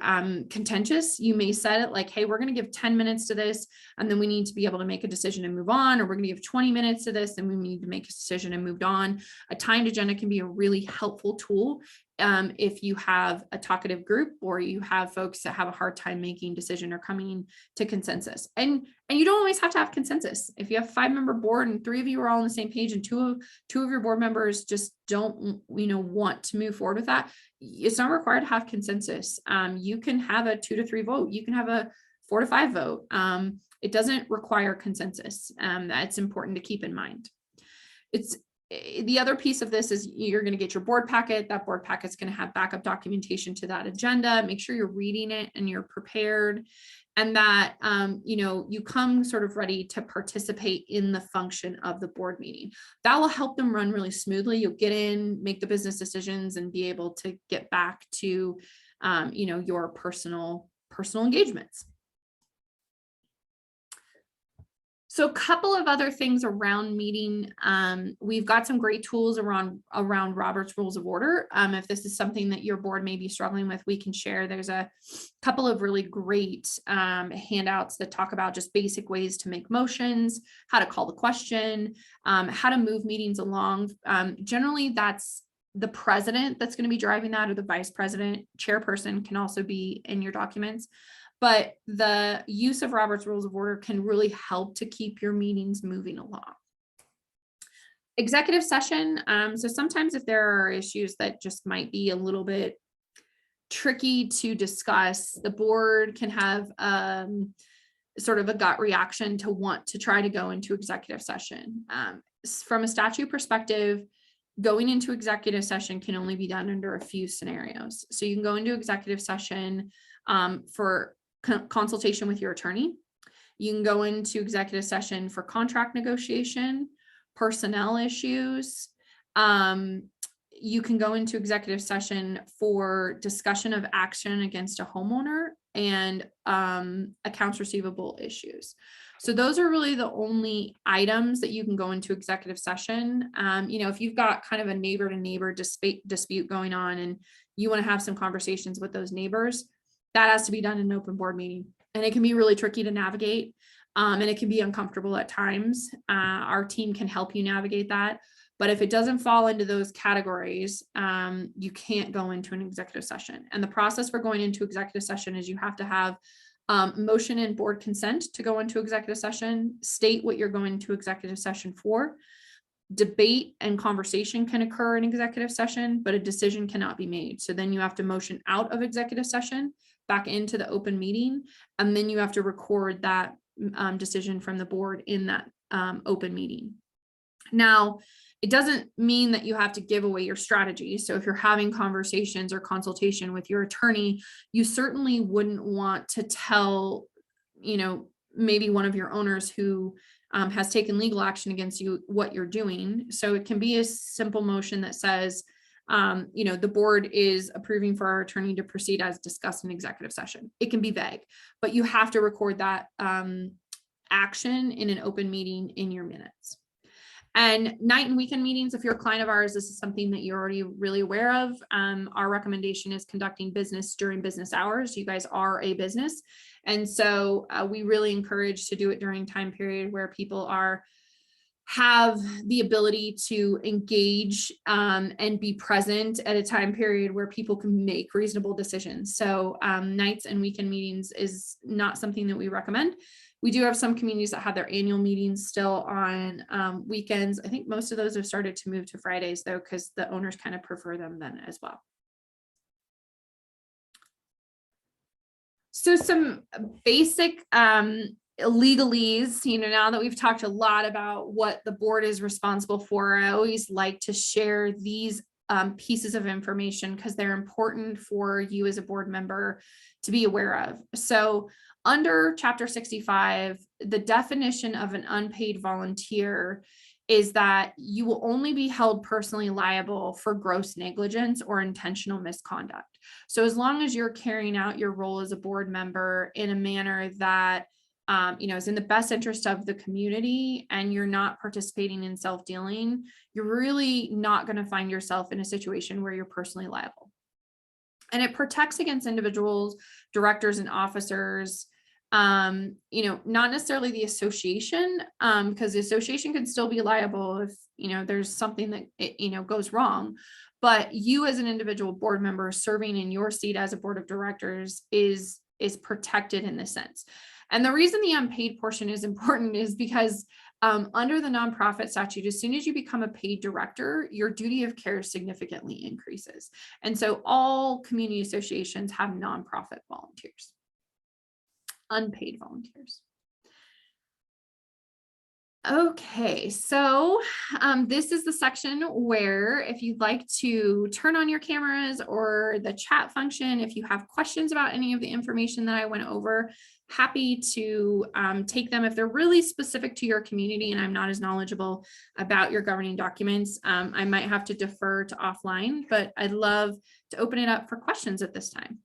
contentious, you may set it like, hey, we're going to give 10 minutes to this, and then we need to be able to make a decision and move on, or we're going to give 20 minutes to this, and we need to make a decision and moved on. A timed agenda can be a really helpful tool if you have a talkative group, or you have folks that have a hard time making decision or coming to consensus. And you don't always have to have consensus. If you have a 5-member board and 3 of you are all on the same page, and two of your board members just don't, want to move forward with that, it's not required to have consensus. You can have a 2 to 3 vote. You can have a 4 to 5 vote. It doesn't require consensus. That's important to keep in mind. The other piece of this is you're going to get your board packet. That board packet is going to have backup documentation to that agenda. Make sure you're reading it and you're prepared, and that, you come sort of ready to participate in the function of the board meeting. That will help them run really smoothly. You'll get in, make the business decisions, and be able to get back to, your personal engagements. So a couple of other things around meeting. We've got some great tools around Robert's Rules of Order. If this is something that your board may be struggling with, we can share. There's a couple of really great handouts that talk about just basic ways to make motions, how to call the question, how to move meetings along. Generally, that's the president that's going to be driving that, or the vice president. Chairperson can also be in your documents. But the use of Robert's Rules of Order can really help to keep your meetings moving along. Executive session. So sometimes if there are issues that just might be a little bit tricky to discuss, the board can have sort of a gut reaction to want to try to go into executive session. From a statute perspective, going into executive session can only be done under a few scenarios. So you can go into executive session for consultation with your attorney. You can go into executive session for contract negotiation, personnel issues. You can go into executive session for discussion of action against a homeowner and accounts receivable issues. So those are really the only items that you can go into executive session. If you've got kind of a neighbor to neighbor dispute going on, and you want to have some conversations with those neighbors, that has to be done in an open board meeting, and it can be really tricky to navigate, and it can be uncomfortable at times. Our team can help you navigate that, but if it doesn't fall into those categories, you can't go into an executive session. And the process for going into executive session is you have to have motion and board consent to go into executive session, state what you're going to executive session for. Debate and conversation can occur in executive session, but a decision cannot be made. So then you have to motion out of executive session back into the open meeting, and then you have to record that decision from the board in that open meeting. Now, it doesn't mean that you have to give away your strategy. So if you're having conversations or consultation with your attorney, you certainly wouldn't want to tell, maybe one of your owners who has taken legal action against you what you're doing. So it can be a simple motion that says, The board is approving for our attorney to proceed as discussed in executive session. It can be vague, but you have to record that action in an open meeting in your minutes. And night and weekend meetings, if you're a client of ours, this is something that you're already really aware of. Our recommendation is conducting business during business hours. You guys are a business. And so we really encourage to do it during time period where people have the ability to engage and be present at a time period where people can make reasonable decisions. So nights and weekend meetings is not something that we recommend. We do have some communities that have their annual meetings still on weekends. I think most of those have started to move to Fridays though, because the owners kind of prefer them then as well. So some basic legalese, now that we've talked a lot about what the board is responsible for, I always like to share these pieces of information because they're important for you as a board member to be aware of. So under Chapter 65, the definition of an unpaid volunteer is that you will only be held personally liable for gross negligence or intentional misconduct. So as long as you're carrying out your role as a board member in a manner that is in the best interest of the community and you're not participating in self-dealing, you're really not going to find yourself in a situation where you're personally liable. And it protects against individuals, directors, and officers, not necessarily the association, because the association could still be liable if, there's something that, goes wrong. But you as an individual board member serving in your seat as a board of directors is protected in this sense. And the reason the unpaid portion is important is because under the nonprofit statute, as soon as you become a paid director, your duty of care significantly increases. And so all community associations have nonprofit volunteers, unpaid volunteers. Okay, so this is the section where if you'd like to turn on your cameras or the chat function, if you have questions about any of the information that I went over, happy to take them. If they're really specific to your community and I'm not as knowledgeable about your governing documents, I might have to defer to offline, but I'd love to open it up for questions at this time.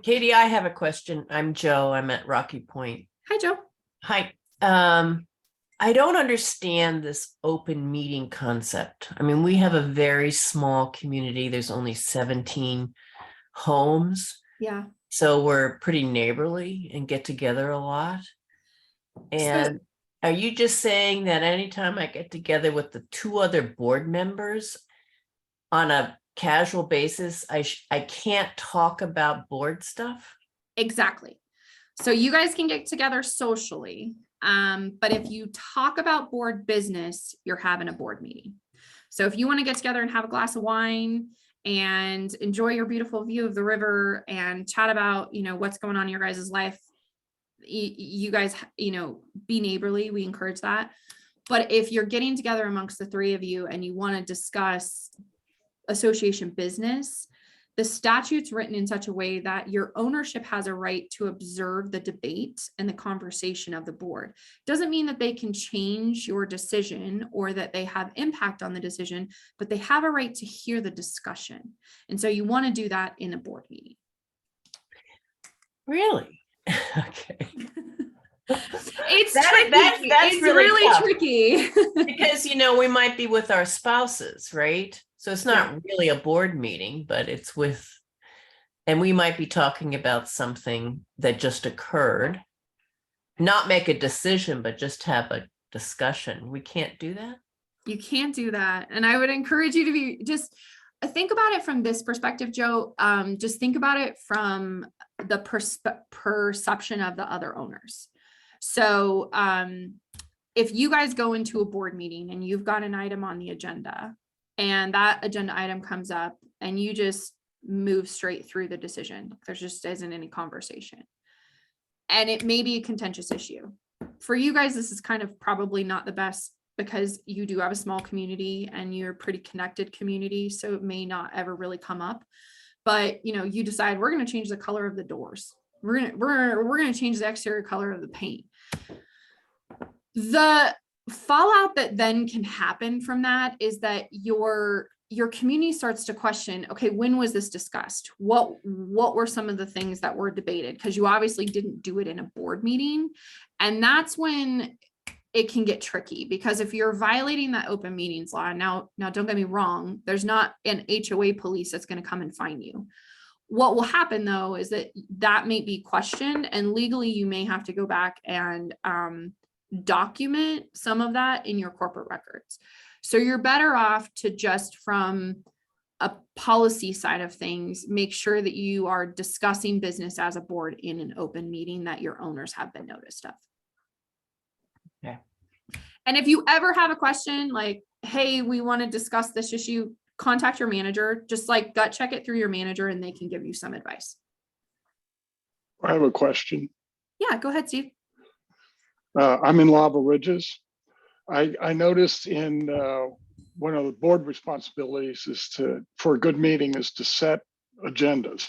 Katie, I have a question. I'm Joe. I'm at Rocky Point. Hi, Joe. Hi. I don't understand this open meeting concept. I mean, we have a very small community. There's only 17 homes. Yeah. So we're pretty neighborly and get together a lot. And are you just saying that anytime I get together with the 2 other board members on a casual basis, I can't talk about board stuff? Exactly. So you guys can get together socially, but if you talk about board business, you're having a board meeting. So if you want to get together and have a glass of wine and enjoy your beautiful view of the river and chat about, what's going on in your guys' life, you guys, be neighborly. We encourage that. But if you're getting together amongst the 3 of you and you want to discuss association business, the statute's written in such a way that your ownership has a right to observe the debate and the conversation of the board. Doesn't mean that they can change your decision or that they have impact on the decision, but they have a right to hear the discussion. And so you want to do that in a board meeting. Really? Okay. It's That's it's really tough. tricky. Because, we might be with our spouses, right? So it's not really a board meeting, but it's with, and we might be talking about something that just occurred, not make a decision, but just have a discussion. We can't do that. You can't do that. And I would encourage you to be just think about it from this perspective, Joe. Just think about it from the perception of the other owners. So if you guys go into a board meeting and you've got an item on the agenda and that agenda item comes up and you just move straight through the decision, there just isn't any conversation. And it may be a contentious issue. For you guys, this is kind of probably not the best because you do have a small community and you're a pretty connected community. So it may not ever really come up, but you decide we're going to change the color of the doors. We're going to change the exterior color of the paint. The fallout that then can happen from that is that your community starts to question, okay, when was this discussed? What were some of the things that were debated? Because you obviously didn't do it in a board meeting. And that's when it can get tricky, because if you're violating that open meetings law, now don't get me wrong, there's not an HOA police that's going to come and fine you. What will happen though is that may be questioned, and legally you may have to go back and document some of that in your corporate records. So you're better off to just, from a policy side of things, make sure that you are discussing business as a board in an open meeting that your owners have been noticed of. Okay. And if you ever have a question like, hey, we want to discuss this issue, contact your manager, just like gut check it through your manager and they can give you some advice. I have a question. Yeah, go ahead, Steve. I'm in Lava Ridges. I noticed in one of the board responsibilities is for a good meeting is to set agendas.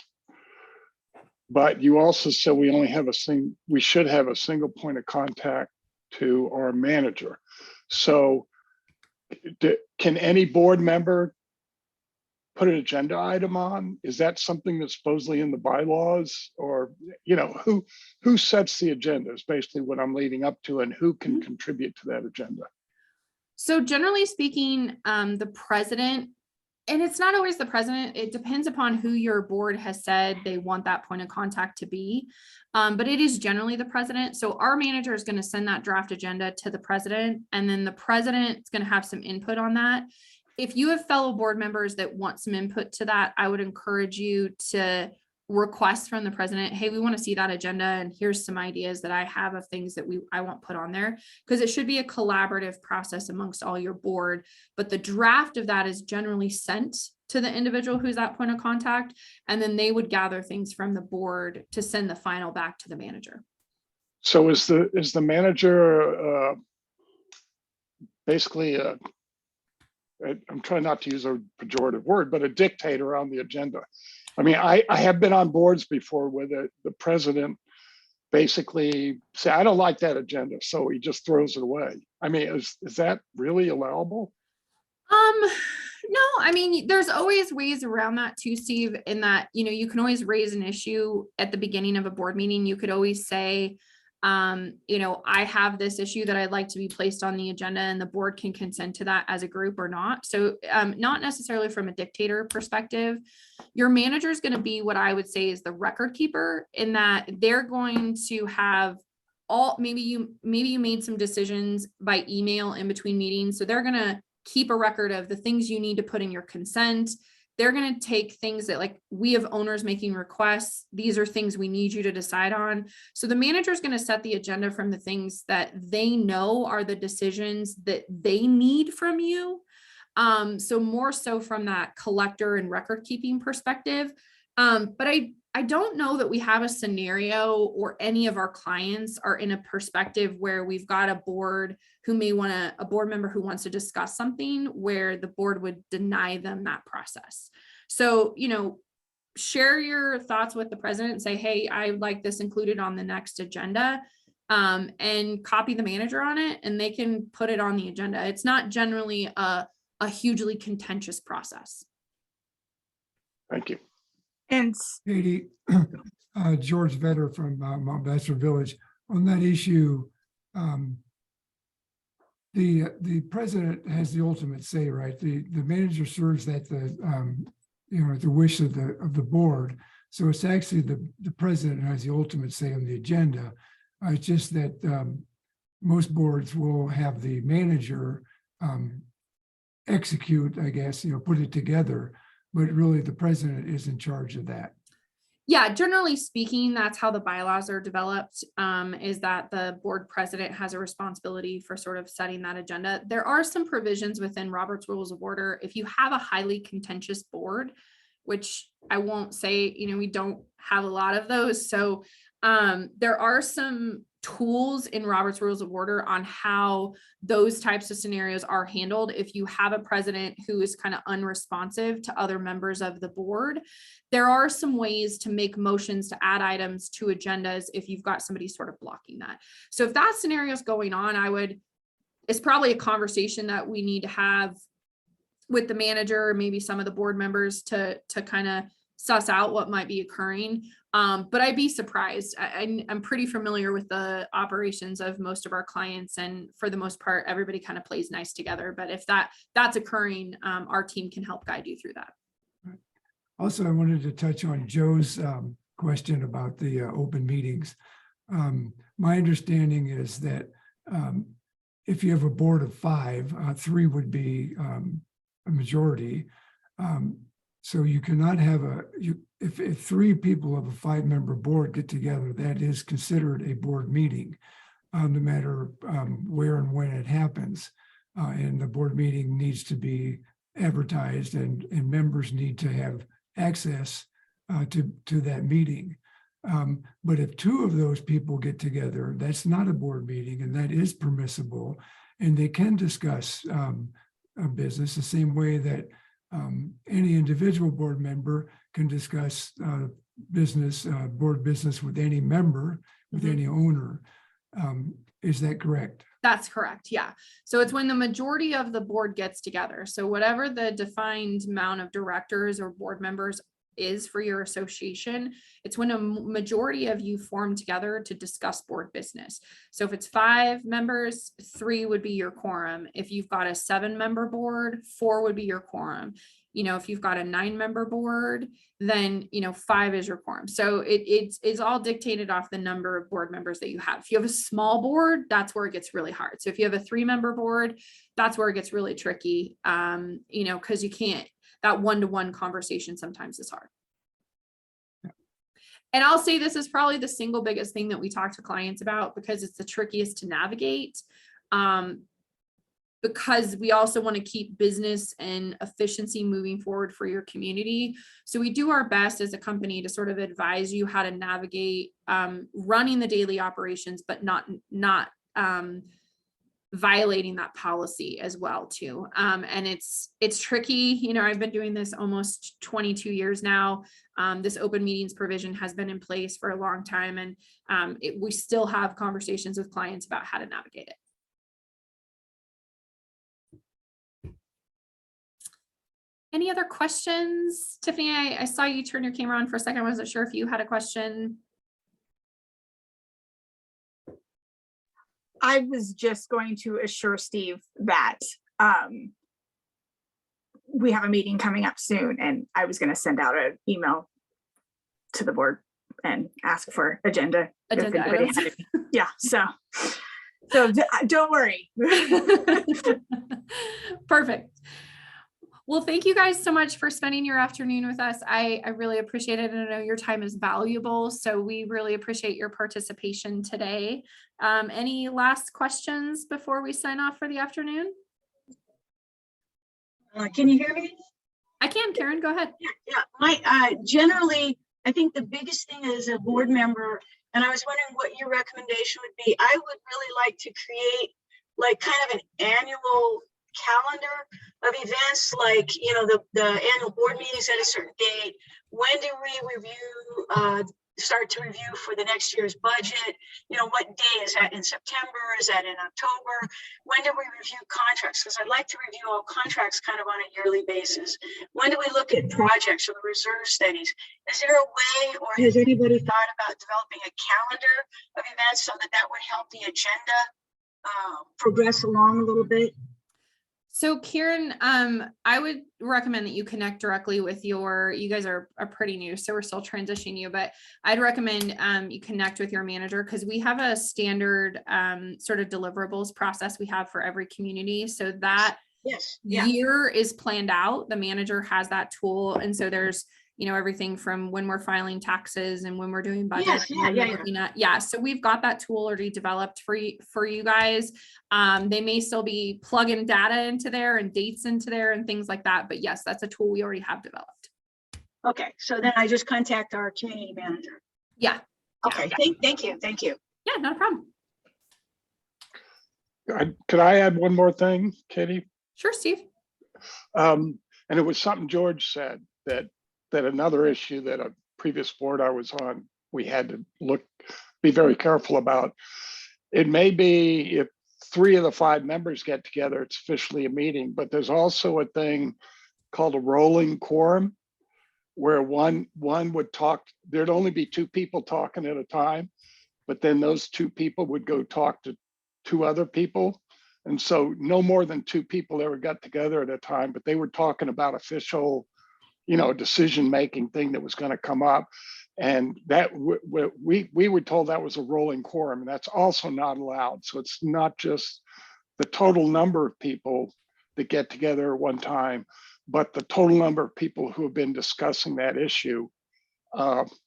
But you also said we should have a single point of contact to our manager. So can any board member put an agenda item on? Is that something that's supposedly in the bylaws, or, who sets the agenda is basically what I'm leading up to, and who can contribute to that agenda? So generally speaking, the president, and it's not always the president, it depends upon who your board has said they want that point of contact to be. But it is generally the president. So our manager is going to send that draft agenda to the president, and then the president is going to have some input on that. If you have fellow board members that want some input to that, I would encourage you to request from the president, hey, we want to see that agenda, and here's some ideas that I have of things that I want put on there, because it should be a collaborative process amongst all your board. But the draft of that is generally sent to the individual who's that point of contact, and then they would gather things from the board to send the final back to the manager. So is the manager basically I'm trying not to use a pejorative word, but a dictator on the agenda? I mean, I have been on boards before where the president basically say, I don't like that agenda, so he just throws it away. I mean, is that really allowable? No, I mean, there's always ways around that too, Steve, in that, you can always raise an issue at the beginning of a board meeting. You could always say, I have this issue that I'd like to be placed on the agenda, and the board can consent to that as a group or not. So not necessarily from a dictator perspective. Your manager is going to be what I would say is the record keeper, in that they're going to have maybe you made some decisions by email in between meetings. So they're going to keep a record of the things you need to put in your consent. They're going to take things that, like, we have owners making requests. These are things we need you to decide on. So the manager is going to set the agenda from the things that they know are the decisions that they need from you. So more so from that collector and record keeping perspective. But I don't know that we have a scenario, or any of our clients are in a perspective where we've got a board who may want a board member who wants to discuss something where the board would deny them that process. So, share your thoughts with the president and say, hey, I'd like this included on the next agenda, and copy the manager on it, and they can put it on the agenda. It's not generally a hugely contentious process. Thank you. And Katie, George Vetter from Mount Bachelor Village. On that issue, the president has the ultimate say, right? The manager serves at the at the wish of the board. So it's actually the president who has the ultimate say on the agenda. It's just that most boards will have the manager execute, I guess, put it together. But really, the president is in charge of that. Yeah, generally speaking, that's how the bylaws are developed, is that the board president has a responsibility for sort of setting that agenda. There are some provisions within Robert's Rules of Order. If you have a highly contentious board, which I won't say, we don't have a lot of those. So there are some tools in Robert's Rules of Order on how those types of scenarios are handled. If you have a president who is kind of unresponsive to other members of the board, there are some ways to make motions to add items to agendas if you've got somebody sort of blocking that. So if that scenario is going on, I would is probably a conversation that we need to have with the manager, or maybe some of the board members to kind of suss out what might be occurring. But I'd be surprised. I'm pretty familiar with the operations of most of our clients, and for the most part, everybody kind of plays nice together. But if that's occurring, our team can help guide you through that. Also, I wanted to touch on Joe's question about the open meetings. My understanding is that if you have a board of 5, 3 would be a majority. So you cannot have if 3 people of a 5-member board get together, that is considered a board meeting, no matter where and when it happens. And the board meeting needs to be advertised, and members need to have access to that meeting. But if 2 of those people get together, that's not a board meeting, and that is permissible. And they can discuss a business the same way that any individual board member can discuss board business with any member, with any owner. Is that correct? That's correct. Yeah. So it's when the majority of the board gets together. So whatever the defined amount of directors or board members is for your association, it's when a majority of you form together to discuss board business. So if it's 5 members, 3 would be your quorum. If you've got a 7-member board, 4 would be your quorum. If you've got a 9-member board, then 5 is your quorum. So it's all dictated off the number of board members that you have. If you have a small board, that's where it gets really hard. So if you have a 3-member board, that's where it gets really tricky. Because you can't, that one-to-one conversation sometimes is hard. And I'll say this is probably the single biggest thing that we talk to clients about, because it's the trickiest to navigate. Because we also want to keep business and efficiency moving forward for your community. So we do our best as a company to sort of advise you how to navigate running the daily operations, but not violating that policy as well too. And it's tricky. I've been doing this almost 22 years now. This open meetings provision has been in place for a long time, and we still have conversations with clients about how to navigate it. Any other questions? Tiffany, I saw you turn your camera on for a second. I wasn't sure if you had a question. I was just going to assure Steve that we have a meeting coming up soon, and I was going to send out an email to the board and ask for agenda. Items. Yeah, so don't worry. Perfect. Well, thank you guys so much for spending your afternoon with us. I really appreciate it. And I know your time is valuable, so we really appreciate your participation today. Any last questions before we sign off for the afternoon? Can you hear me? I can, Karen, go ahead. Yeah. Generally, I think the biggest thing as a board member, and I was wondering what your recommendation would be. I would really like to create like kind of an annual calendar of events, like the annual board meetings at a certain date. When do we start to review for the next year's budget? What day is that in September? Is that in October? When do we review contracts? Because I'd like to review all contracts kind of on a yearly basis. When do we look at projects or the reserve studies? Is there a way, or has anybody thought about developing a calendar of events so that would help the agenda progress along a little bit? So Karen, I would recommend that you connect directly with you guys are pretty new, so we're still transitioning you, but I'd recommend you connect with your manager, because we have a standard sort of deliverables process we have for every community. So that year is planned out. The manager has that tool. And so there's everything from when we're filing taxes and when we're doing budget. So we've got that tool already developed for you guys. They may still be plugging data into there and dates into there and things like that. But yes, that's a tool we already have developed. Okay, so then I just contact our community manager. Yeah. Okay, thank you. Yeah, not a problem. Could I add one more thing, Katie? Sure, Steve. And it was something George said, that another issue that a previous board I was on, we had to be very careful about. It may be, 3 of the 5 members get together, it's officially a meeting. But there's also a thing called a rolling quorum, where one would talk, there'd only be 2 people talking at a time, but then those 2 people would go talk to 2 other people. And so no more than 2 people ever got together at a time, but they were talking about official, decision-making thing that was going to come up. And that we were told that was a rolling quorum, and that's also not allowed. So it's not just the total number of people that get together at one time, but the total number of people who have been discussing that issue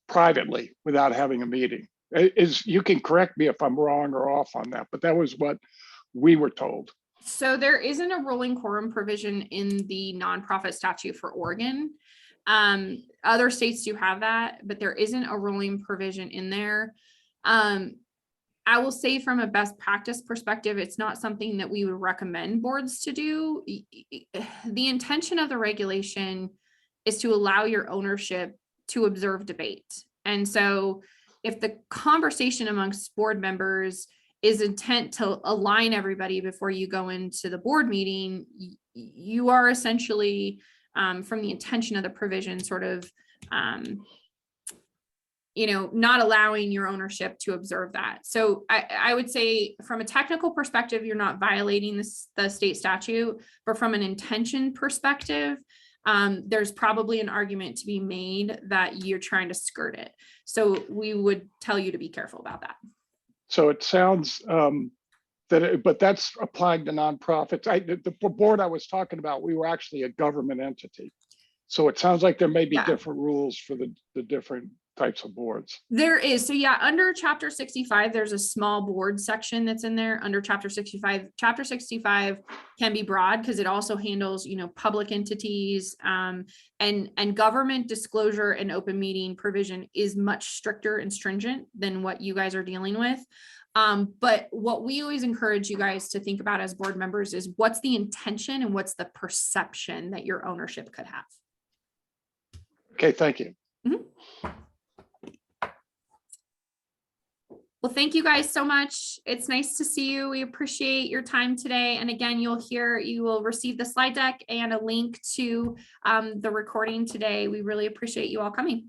privately without having a meeting. You can correct me if I'm wrong or off on that, but that was what we were told. So there isn't a rolling quorum provision in the nonprofit statute for Oregon. Other states do have that, but there isn't a rolling provision in there. I will say from a best practice perspective, it's not something that we would recommend boards to do. The intention of the regulation is to allow your ownership to observe debate. And so if the conversation amongst board members is intent to align everybody before you go into the board meeting, you are essentially, from the intention of the provision, sort of, not allowing your ownership to observe that. So I would say from a technical perspective, you're not violating the state statute, but from an intention perspective, there's probably an argument to be made that you're trying to skirt it. So we would tell you to be careful about that. So it sounds but that's applying to nonprofits. The board I was talking about, we were actually a government entity. So it sounds like there may be different rules for the different types of boards. There is. So yeah, under Chapter 65, there's a small board section that's in there under Chapter 65. Chapter 65 can be broad because it also handles, public entities, and government disclosure and open meeting provision is much stricter and stringent than what you guys are dealing with. But what we always encourage you guys to think about as board members is what's the intention and what's the perception that your ownership could have. Okay, thank you. Mm-hmm. Well, thank you guys so much. It's nice to see you. We appreciate your time today. And again, you will receive the slide deck and a link to the recording today. We really appreciate you all coming.